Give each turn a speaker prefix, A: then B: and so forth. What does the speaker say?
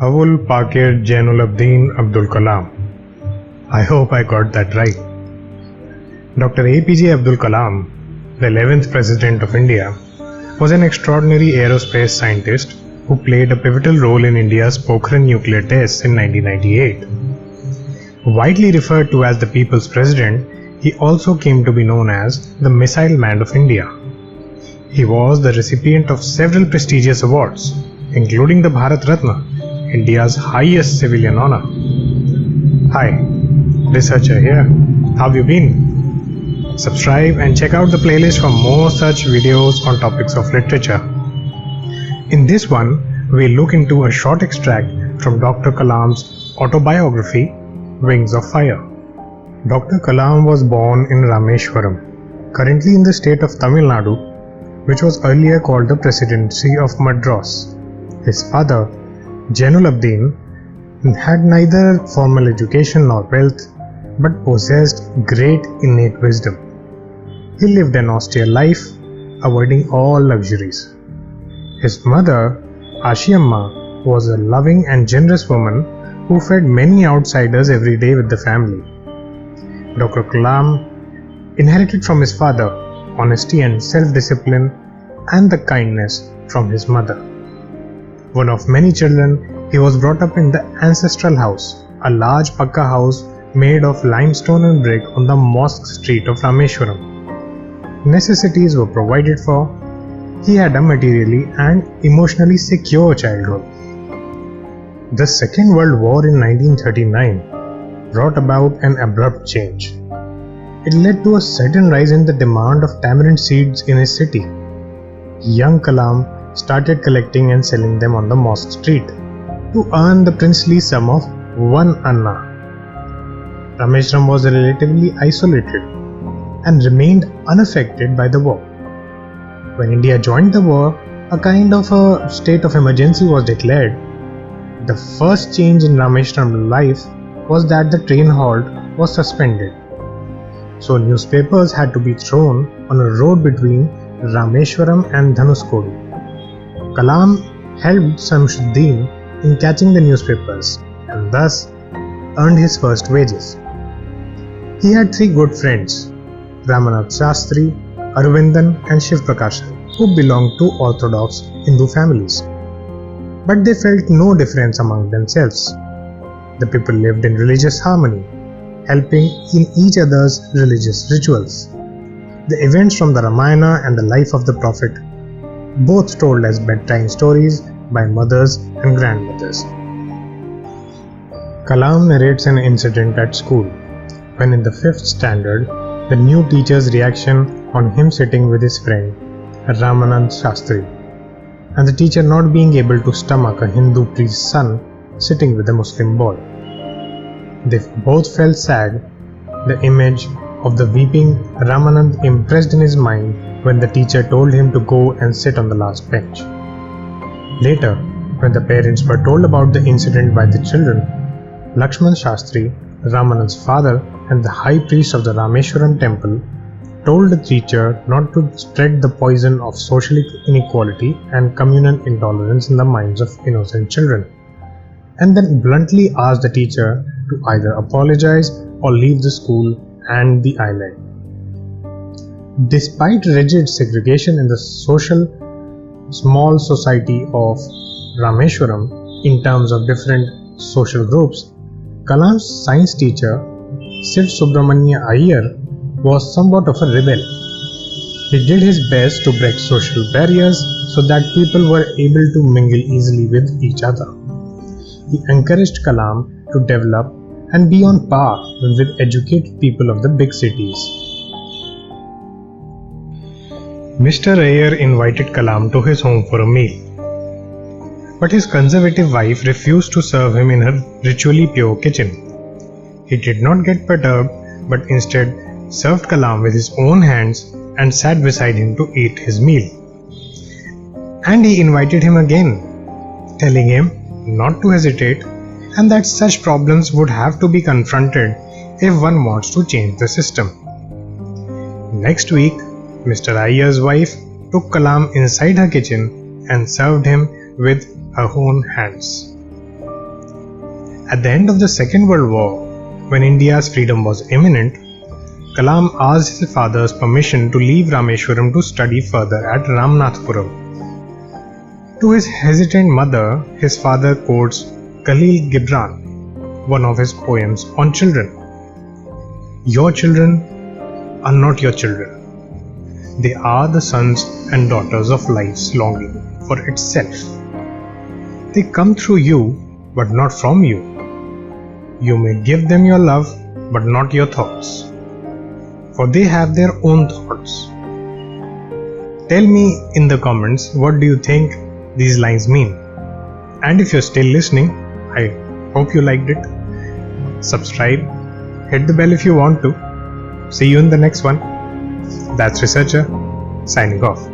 A: Abul Pakir Jainulabdin Abdul Kalam. I hope I got that right. Dr. APJ Abdul Kalam, the 11th President of India, was an extraordinary aerospace scientist who played a pivotal role in India's Pokhran nuclear tests in 1998. Widely referred to as the People's President, he also came to be known as the Missile Man of India. He was the recipient of several prestigious awards, including the Bharat Ratna, India's highest civilian honor. Hi, researcher here. How have you been? Subscribe and check out the playlist for more such videos on topics of literature. In this one, we look into a short extract from Dr. Kalam's autobiography, Wings of Fire. Dr. Kalam was born in Rameshwaram, currently in the state of Tamil Nadu, which was earlier called the Presidency of Madras. His father, Jainulabdin, had neither formal education nor wealth, but possessed great innate wisdom. He lived an austere life, avoiding all luxuries. His mother, Ashiamma, was a loving and generous woman who fed many outsiders every day with the family. Dr. Kalam inherited from his father honesty and self-discipline and the kindness from his mother. One of many children, he was brought up in the ancestral house, a large Pakka house made of limestone and brick on the Mosque Street of Rameshwaram. Necessities were provided for. He had a materially and emotionally secure childhood. The Second World War in 1939 brought about an abrupt change. It led to a sudden rise in the demand of tamarind seeds in his city. Young Kalam started collecting and selling them on the Mosque Street to earn the princely sum of 1 anna. Rameshwaram was relatively isolated and remained unaffected by the war. When India joined the war, a kind of a state of emergency was declared. The first change in Rameshwaram life was that the train halt was suspended. So newspapers had to be thrown on a road between Rameshwaram and Dhanuskodi. Kalam helped Samshuddin in catching the newspapers and thus earned his first wages. He had 3 good friends, Ramanath Shastri, Arvindan and Shiv Prakashan, who belonged to orthodox Hindu families. But they felt no difference among themselves. The people lived in religious harmony, helping in each other's religious rituals. The events from the Ramayana and the life of the Prophet, both told as bedtime stories by mothers and grandmothers. Kalam narrates an incident at school, when in the 5th standard, the new teacher's reaction on him sitting with his friend, Ramanand Shastri, and the teacher not being able to stomach a Hindu priest's son sitting with a Muslim boy. They both felt sad. The image of the weeping Ramanand impressed in his mind when the teacher told him to go and sit on the last bench. Later, when the parents were told about the incident by the children, Lakshman Shastri, Ramanand's father and the high priest of the Rameshwaram temple, told the teacher not to spread the poison of social inequality and communal intolerance in the minds of innocent children, and then bluntly asked the teacher to either apologize or leave the school and the island. Despite rigid segregation in the small society of Rameshwaram in terms of different social groups, Kalam's science teacher, Shiv Subramanya Iyer, was somewhat of a rebel. He did his best to break social barriers so that people were able to mingle easily with each other. He encouraged Kalam to develop and be on par with educated people of the big cities. Mr. Iyer invited Kalam to his home for a meal, but his conservative wife refused to serve him in her ritually pure kitchen. He did not get perturbed, but instead served Kalam with his own hands and sat beside him to eat his meal. And he invited him again, telling him not to hesitate and that such problems would have to be confronted if one wants to change the system. Next week, Mr. Iyer's wife took Kalam inside her kitchen and served him with her own hands. At the end of the Second World War, when India's freedom was imminent, Kalam asked his father's permission to leave Rameshwaram to study further at Ramnathpuram. To his hesitant mother, his father quotes Khalil Gibran, one of his poems on children. Your children are not your children. They are the sons and daughters of life's longing for itself. They come through you, but not from you. You may give them your love, but not your thoughts, for they have their own thoughts. Tell me in the comments, what do you think these lines mean? And if you're still listening, I hope you liked it. Subscribe, hit the bell if you want to. See you in the next one. That's Researcher, signing off.